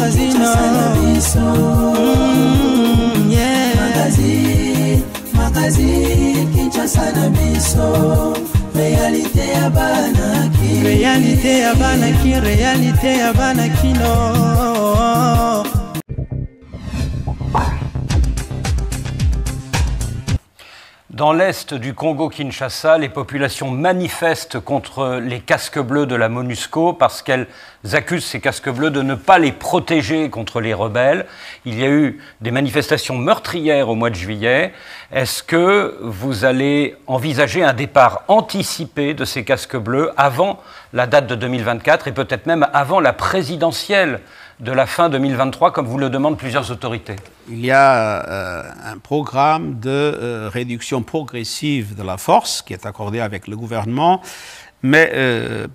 Magazine Kinshasa na biso. Réalité ya banaki. Réalité ya banaki. Réalité ya banaki no. Dans l'est du Congo-Kinshasa, les populations manifestent contre les casques bleus de la MONUSCO parce qu'elles accusent ces casques bleus de ne pas les protéger contre les rebelles. Il y a eu des manifestations meurtrières au mois de juillet. Est-ce que vous allez envisager un départ anticipé de ces casques bleus avant la date de 2024 et peut-être même avant la présidentielle de la fin 2023, comme vous le demandent plusieurs autorités? Il y a un programme de réduction progressive de la force qui est accordé avec le gouvernement, mais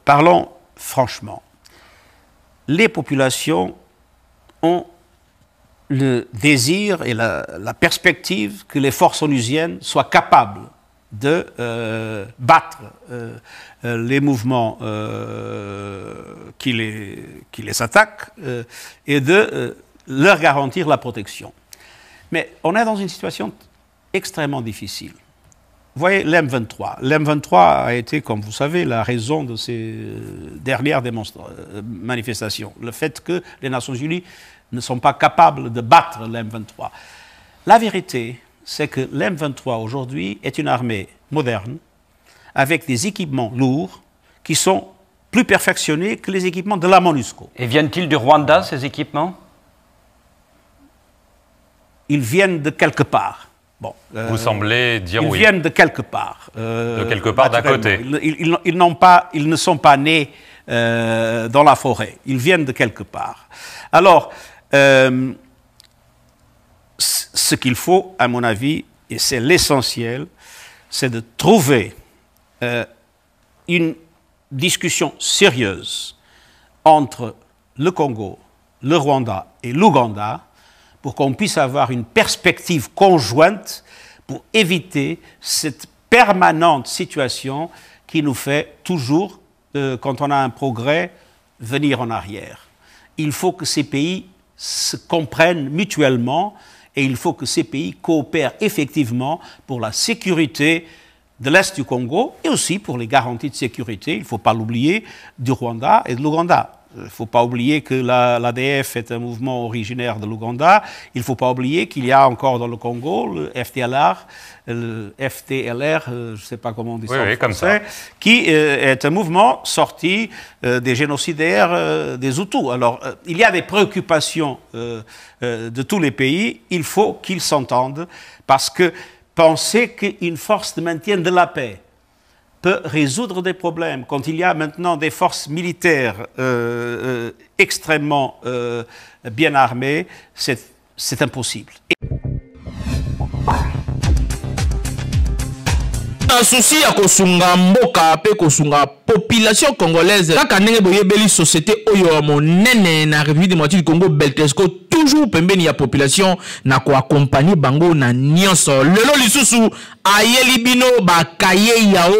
parlons franchement. Les populations ont le désir et la perspective que les forces onusiennes soient capables de battre les mouvements qui les attaquent et de leur garantir la protection. Mais on est dans une situation extrêmement difficile. Vous voyez, l'M23. L'M23 a été, comme vous savez, la raison de ces dernières manifestations. Le fait que les Nations Unies ne sont pas capables de battre l'M23. La vérité, c'est que l'M23 aujourd'hui est une armée moderne, avec des équipements lourds qui sont plus perfectionnés que les équipements de la MONUSCO. Et viennent-ils du Rwanda, ces équipements? Ils viennent de quelque part. Bon, vous semblez dire oui. Ils viennent de quelque part. De quelque part d'à côté. Ils ne sont pas nés dans la forêt. Ils viennent de quelque part. Alors, ce qu'il faut, à mon avis, et c'est l'essentiel, c'est de trouver une discussion sérieuse entre le Congo, le Rwanda et l'Ouganda pour qu'on puisse avoir une perspective conjointe pour éviter cette permanente situation qui nous fait toujours, quand on a un progrès, venir en arrière. Il faut que ces pays se comprennent mutuellement et il faut que ces pays coopèrent effectivement pour la sécurité de l'Est du Congo et aussi pour les garanties de sécurité, il ne faut pas l'oublier, du Rwanda et de l'Ouganda. Il ne faut pas oublier que l'ADF est un mouvement originaire de l'Ouganda. Il ne faut pas oublier qu'il y a encore dans le Congo le FDLR, je ne sais pas comment on dit ça en français, qui est un mouvement sorti des génocidaires des Hutus. Alors, il y a des préoccupations de tous les pays. Il faut qu'ils s'entendent parce que penser qu'une force de maintien de la paix peut résoudre des problèmes quand il y a maintenant des forces militaires extrêmement bien armées, c'est impossible. Un souci à kosunga mboka pe kosunga population congolaise kaka ndenge boyebeli société oyo monene na République démocratique du Congo Beltesco toujours pembeni ya population na ko accompagner bango na nyonso lelo lisusu ayeli bino bakaye yao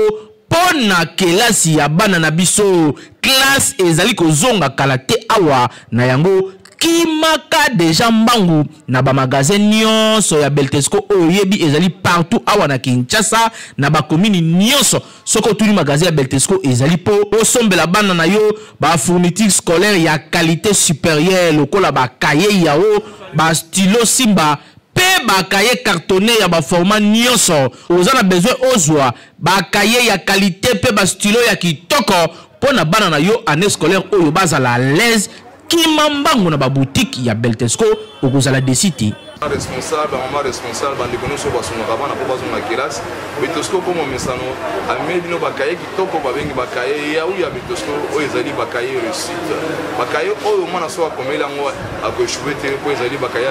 pona kelasi ya bana na biso classe ezali kozonga kala te awa na yango kimaka deja mbangu na ba magasin nyonso ya Beltesco oyebi ezali partout awa na Kinshasa na ba commune nyonso soko tuli magasin ya Beltesco ezali po osombela bana na yo ba fourniture scolaire ya qualité supérieure lokola ba cahier yao ba stylo Simba pe ba cahier cartonné ya ba format nyonso ozana besoin ozwa ba cahier ya qualité pe ba stylo ya kitoko pona bana na yo année scolaire oyo bazala à l'aise kimambango na ba boutique ya Beltesco okozala desiti responsable, maman responsable, bandeko nyonso basungaka bana po bazonga kelasi Beltesco komo mesano amedi no bakaye kitoko babengi bakaye ya uya Beltesco oyo ezali bakaye réussite bakaye oyo mwana so akomela ngo akoshwe te po ezali bakaye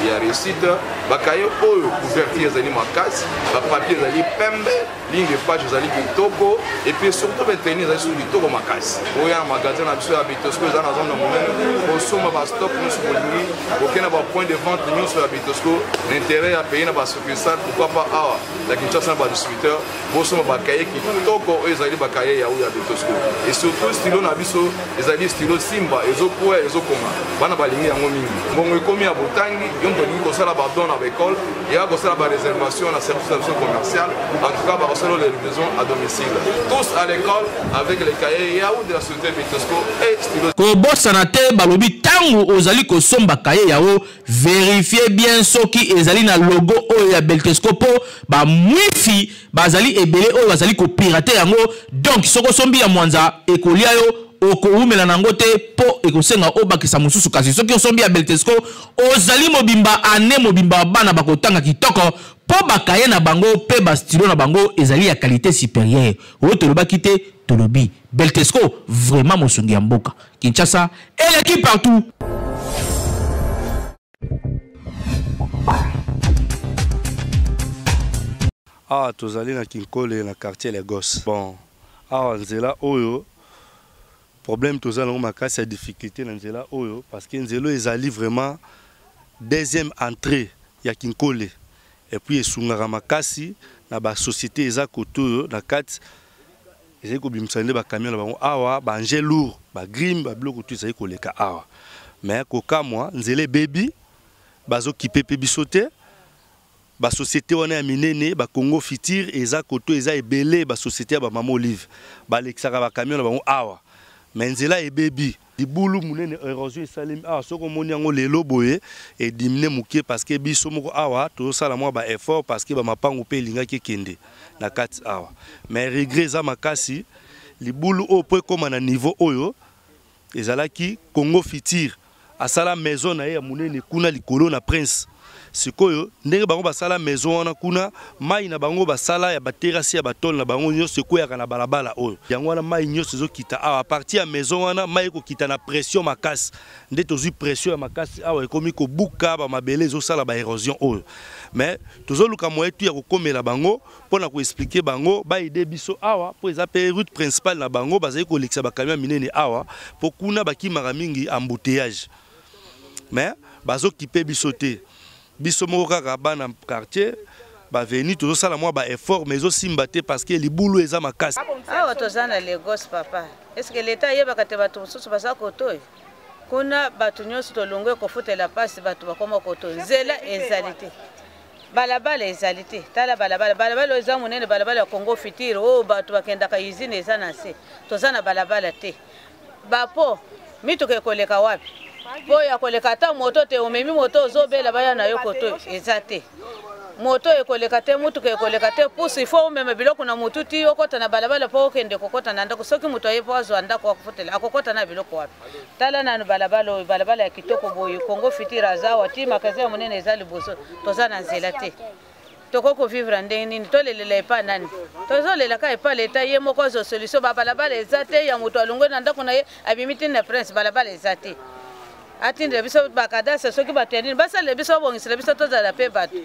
ya réussite bakaye oyo couverture ezali makasi ba papier ezali pembe ligne de page ezali kitoko et puis surtout beteni ezali sur kitoko makasi oya magasin na biso ya Beltesco ezana zone monene osoma ba stock nyonso bolingi okena ba point de vente nyonso ya bitosco l'intérêt à payer na ba succursale pourquoi pas awa la Kinshasa ba distributeur boso ba kaye ki toko ezali ba kaye ya uya bitosco et surtout stylo na biso ezali stylo simba ezopoa ezokoma bana balingi yango mingi mbongo ekomi ya botangi yonto lingi kosala ba don na école ya kosala ba réservation na service commercial en tout cas ba kosala les livraisons à domicile tous à l'école avec les cahiers ya ou de la société bitosco et stylo ko bosana te balobi tango ozali ko somba kaye yao vérifiez bien soki ezali na logo oyo ya Beltesco po ba mwifi bazali ebele oyo bazali ko pirater yango donc soko sombi ya mwanza ekolia yo okoumela nango te po ekosenga obakisa mususu kasi soki osombi ya Beltesco ozali mobimba ane mobimba bana bakotanga kitoko po bakaye na bango pe ba stylo na bango ezali ya qualité supérieure o tolobaki te tolobi Beltesco vraiment mosungi ya mboka Kinshasa et l'équipe partout. Ah, tozali na Kinkole na quartier les gosses. Bon, ah nzela oyo problème tozali na makasi ya difficulté na nzela oyo parce que nzelo ezali vraiment deuxième entrée ya Kinkole et puis esungaka makasi na ba société eza koto na kati ezali kobimisa ba camion na bango awa ba engin lourd ba grim ba biloko tout ezali koleka awa mais koka moi nzela baby bazo kipepe bisote ba société wana ya minene ba Congo Fitir eza koto eza ebele ba société ya ba Mama Olive ba lexaka ba camion na bango awa mais nzela ebebi dibulu munene érosion esalemi awa soko moni yango lelo boye et dimine mukie parce que biso moko awa to sala mwa ba effort parce que ba mapango pe lingaki kende na kati awa mais regret za makasi libulu o po koma na niveau oyo ezalaki Congo Fitir asala maison na ya munene kuna likolo na Prince sikoyo ndenge bango basala maison wana kuna mai na bango basala ya baterasi ya batol na bango nyonso ekoyaka na balabala oyo yango wana mai nyonso ezokita awa partir ya maison wana mai ekokita na pression makasi nde tozwi pression ya makasi awa ekomi kobuka ba mabele ezosala ba érosion oyo mais tozoluka moyen tu ya kokomela bango mpona koexpliquer bango baide biso awa po eza pe route principale na bango bazali kolekisa bakamion minene awa po kuna bakimaka mingi embouteillage mais bazokipe biso te biso moko kaka bana quartier ba veni to sala moi ba effort mais aussi mbaté parce que libulu eza makasi awa tozana Lagos papa est-ce que l'état yeba kate batu mususu basa kotoy kuna batu nyonso tolongwe ko futela pasi batu bakoma kotoy zela ezalité balabala ezalité tala balabala eza munene balabala ya Congo Fitir o batu bakenda ka usine eza na se tozana balabala te bapo mituke koleka wapi boya koleka ta moto te omemi moto ozobela baya na yo koto ezate moto ekoleka te mutu ke koleka te pusi fo meme biloko na mutu ti okota na balabala po kende kokota na ndako soki mutu ayepo azo ndako akufutela akokota na biloko wapi tala na balabala ya kitoko boyo Congo Fitir azawa ti makazi ya munene ezali boso tozana nzela te tokoko vivre ndenge nini tolelela epa nani tozolela ka epa leta ye moko zo solution balabala ezate ya mutu alungwe na ndako na ye abimiti na Prince balabala ezate atindre biso bakadasa soki batendini basale biso bongisela biso tozala pe bato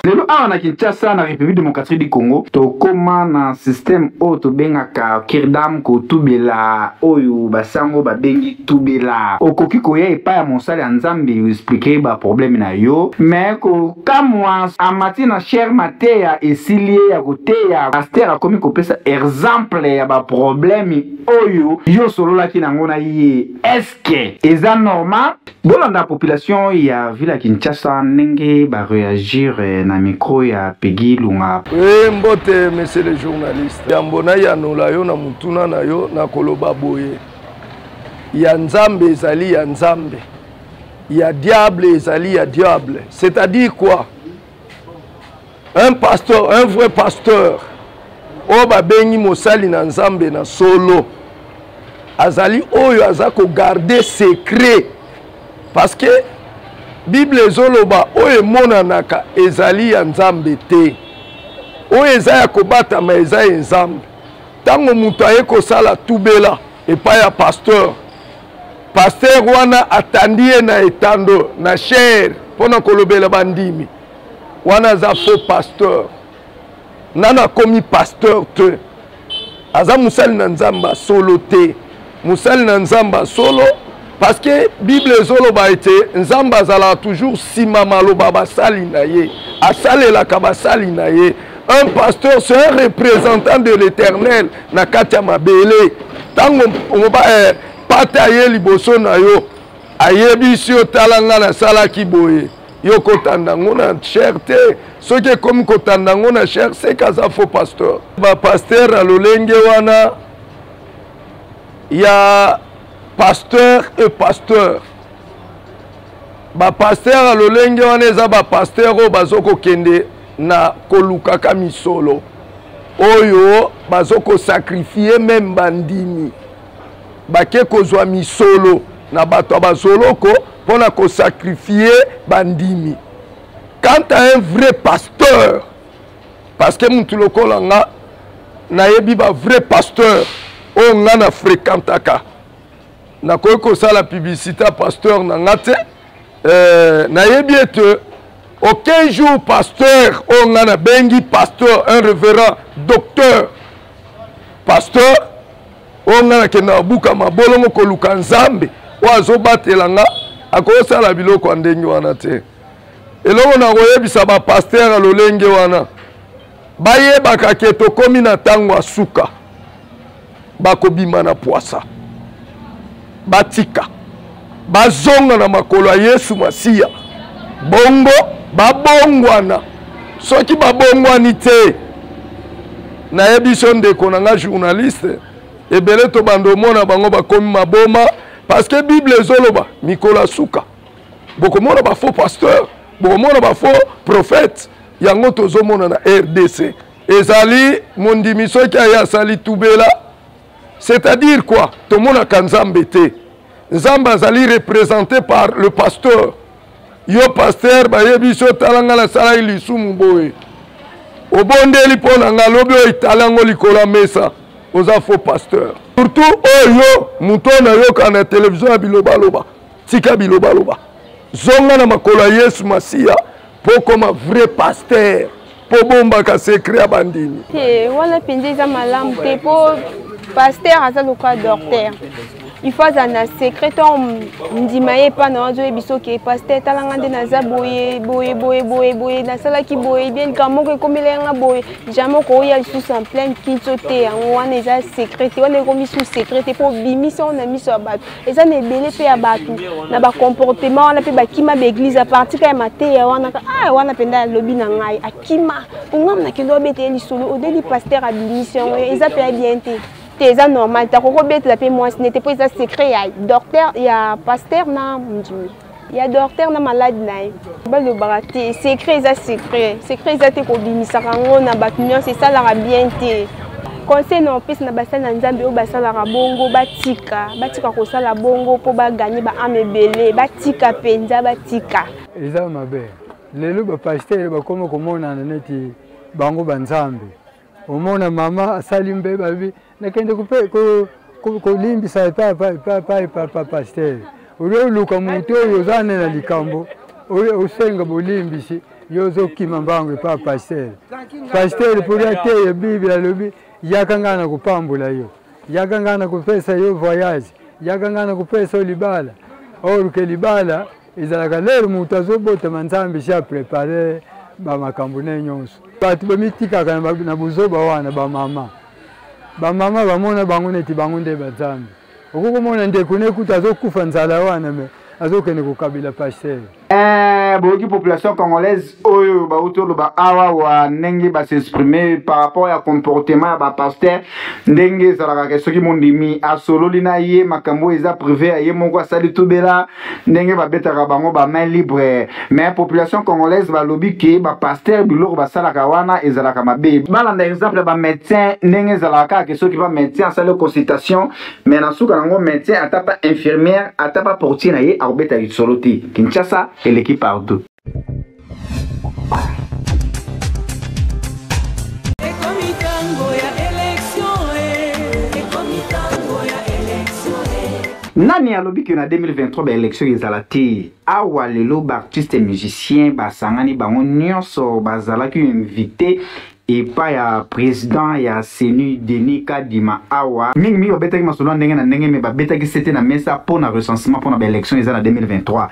lelo awa na Kinshasa na République démocratique du Congo tokoma na système oyo tobengaka kirdam kotubela oyo basango babengi tubela okoki koya epai ya mosali ya nzambe expliquer ba problème na yo mais kokamwa amati na cher mateya esilie ya koteya pasteur akomi kopesa exemple ya ba problème oyo yo sololaki nango na ye est-ce eza normal bolanda population ya ville ya Kinshasa ndenge ba réagir na micro ya Peggy Lunga. Mbote monsieur le journaliste. Yambona ya nola yo na mutuna na yo na koloba boye. Ya nzambe ezali ya nzambe. Ya diable ezali ya diable. C'est-à-dire quoi? Un pasteur, un vrai pasteur. Oba bengi mosali na nzambe na solo. Azali oyo azako garder secret. Parce que Bible ezoloba oyo monanaka ezali ya nzambe te. Oyo eza ya kobata ma eza ya nzambe. Tango mutu aye kosala tubela epa ya pasteur. Pasteur wana atandie na etando na cher pona kolobela bandimi. Wana za faux pasteur. Nana komi pasteur te. Aza musali na nzamba solo te. musali na nzamba solo parce que Bible ezoloba ete nzamba azala toujours sima maloba basali na ye asalelaka basali na ye. Un pasteur c'est un représentant de l'Éternel na kati ya mabele tango pata ye liboso na yo ayebi si otalanga na salaki boye yo kotanda ngo na cher te soki ekomi kotanda ngo na cher c'est kaza faux pasteur. Ba pasteur a lolenge wana ya pasteur et pasteur. Ba pasteur a lolenge wana eza ba pasteur o bazoko kende na kolukaka misolo oyo bazoko sacrifier même bandini bake kozwa misolo na bato bazoloko pona ko sacrifier bandini. Quant à un vrai pasteur, parce que mutu lokola nga na yebi ba vrai pasteur o nga na fréquentaka na ko sala publicité pasteur na ngate na yebi ete aucun jour pasteur o nga na bengi pasteur un révérend docteur pasteur o nga na kena buka mabolongo ko luka nzambe wazo batelanga akosala biloko ndenge wana te. Eloko na koyebisa ba pasteur lolenge wana bayebaka ke tokomi na tango asuka bakobima na poasa batika bazonga na makolo ya Yesu Masiya bongo babongwana soki babongwani te na yebiso ndeko na nga journaliste ebele to bando mona bango bakomi maboma parce que Bible ezoloba mikolo asuka bokomona ba faux pasteur bokomona ba faux prophète yango tozomona na RDC ezali mondimi soki aya sali tubela c'est-à-dire quoi tomona kanzambe te nzamba azali représenté par le pasteur yo pasteur bayebiso talanga la sala ilisumu boye obondeli pona nga lobi o italango likola mesa oza faux pasteur surtout oyo mutona yo kana télévision biloba loba tika biloba loba zonga na makolo Yesu Masiya po comme vrai pasteur po bomba ka secret abandini wala pendeza malamu te po pasteur azaluka docteur il faut un secret ndimaye pa na wazo ebiso ke pasteur talanga nde naza boye na sala ki boye bien kamoko komelenga boye jamais ko ya sous en plein kitso te wana eza secret wana ko misu secret pour bimisa na miso abatu eza na ebele pe ya batu na ba comportement wana pe bakima ba église à partir ya mate ya wana wana penda lobi na ngai akima ngam na kendo bete lisolo odeli pasteur a bimission eza pe bien te c'est normal ta ko beta pe moi ce n'était pas ça secret ya docteur ya pasteur na mdimi ya docteur na malade na ba le baraté secret ça secret ça te ko bimisa kango na batunyo c'est ça la bien te conseil non plus na basala nzambe o basala bongo batika ko sala bongo po ba gagner ba amebele batika penza batika eza mabe lelo ba pasteur ba komo komona na neti bango banzambe omona mama asali mbe babi nakende ko limbisa pa pasteur ule luka muntu yozane na likambo ule usenga bolimbisi yozo kimambango pa pasteur pour ate Bible lobi yakangana kupambula yo yakangana kupesa yo voyage yakangana kupesa libala or ke libala izalaka lero muntu azobota manzambi sha préparer ba makambo nyonso batu bamitika kana na buzoba wana ba mama bamona bango neti bango nde bazambi okukomona ndeko nekuta azokufa nzala wana me azokende kokabila pasteur boki population congolaise oyo bautolo ba awa wa ndenge ba s'exprimer par rapport à comportement ba pasteur ndenge zalaka ke soki mondimi asololi na ye makambo eza privé ye moko asali tubela ndenge ba betaka bango ba main libre mais population congolaise ba lobi ke ba pasteur biloko ba salaka wana ezalaka mabe balanda exemple ba médecin ndenge zalaka ke soki ba médecin asali consultation mais na suka nango médecin atapa infirmière atapa portier na ye arbeta isoloti Kinshasa et l'équipe par deux. Nani alobi que na 2023 ba élection ezalati awa lelo ba artiste musicien ba sangani bango nyonso bazalaki invité epai ya président ya CENI Denis Kadima awa mingi babetaki masolo ndenge na ndenge me babetaki sete na mesa pour na recensement pour na ba élection eza na 2023.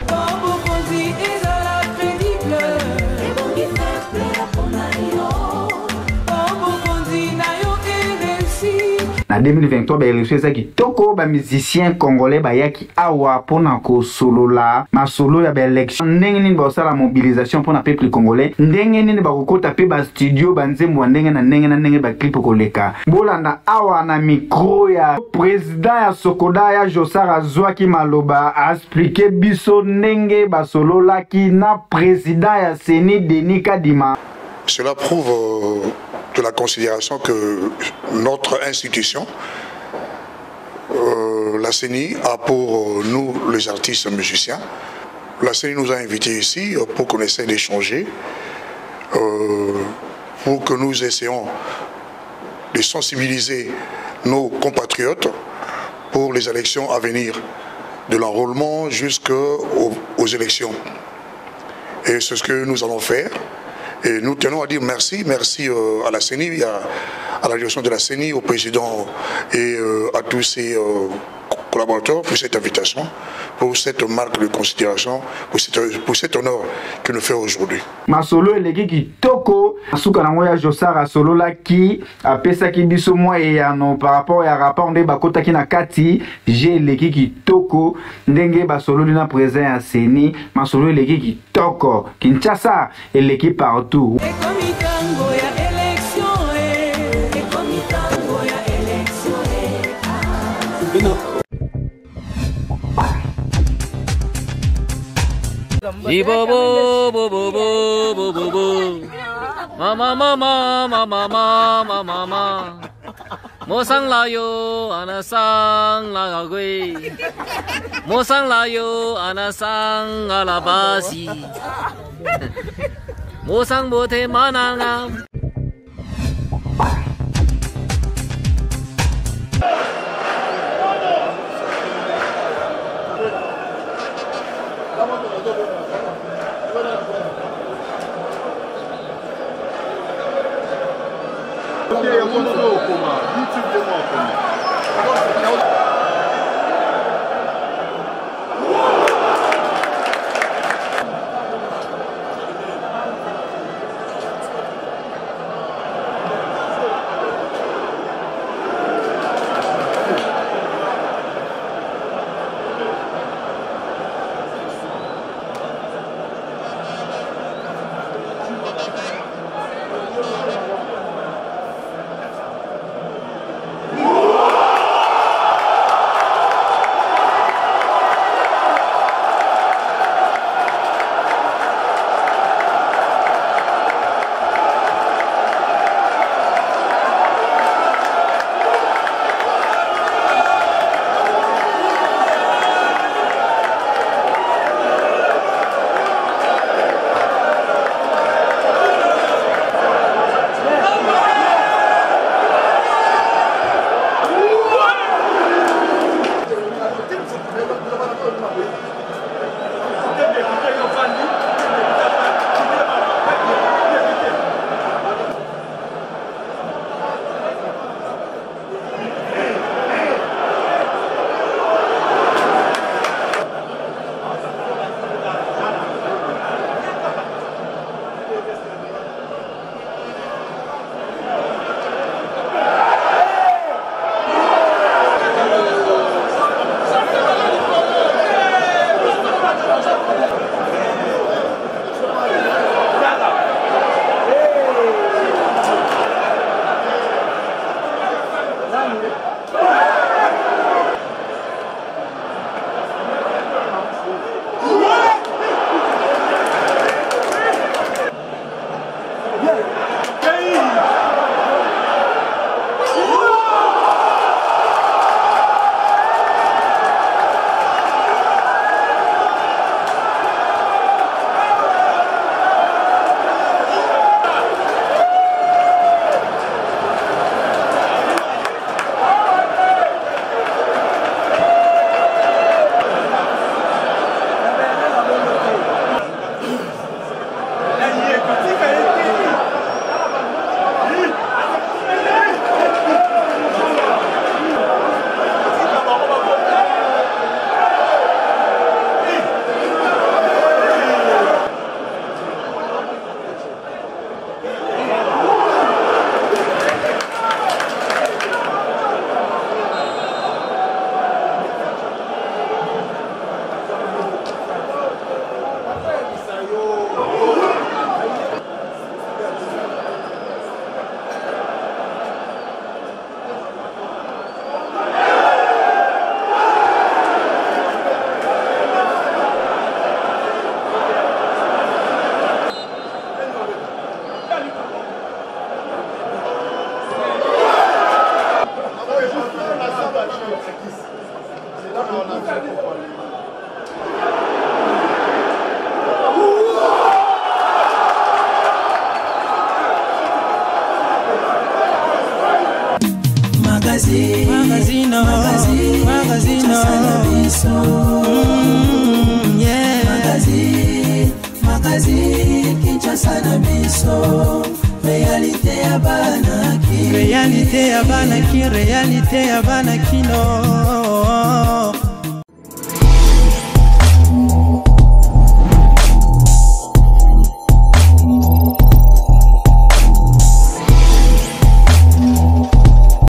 Na 2023 ba élection ezaki toko ba musicien congolais ba yaki awa pona ko solola masolo ya ba élection ndenge nini ba sala mobilisation pona peuple congolais ndenge nini ba kokota pe ba studio ba nzembo ndenge na ndenge ba clip koleka bolanda awa na micro ya président ya Sokoda ya Josara Azwaki maloba a expliquer biso ndenge ba solola ki na président ya CENI Denis Kadima. Cela prouve de la considération que notre institution, la CENI, a pour nous, les artistes musiciens. La CENI nous a invités ici pour qu'on essaie d'échanger, pour que nous essayons de sensibiliser nos compatriotes pour les élections à venir, de l'enrôlement jusqu'aux élections. Et c'est ce que nous allons faire. Et nous tenons à dire merci à la CENI, à la direction de la CENI, au président et à tous ses collaborateurs pour cette invitation, pour cette marque de considération, pour cet honneur qu'il nous fait aujourd'hui. Masolo eleki kitoko asuka nango ya Josara solola ki apesa ki biso mwa eyano par rapport ya rapport nde bakota ki na kati je eleki kitoko ndenge basololi na présent ya CENI masolo eleki kitoko Kinshasa eleki partout. Bo bo bo bo bo bo bo bo mama mama mama mama mama mo sang la yo ana sang la gui mo sang la yo ana sang ala basi mo sang bo te mananga. magazino magazine Kinshasa na biso réalité ya bana ki réalité ya bana kino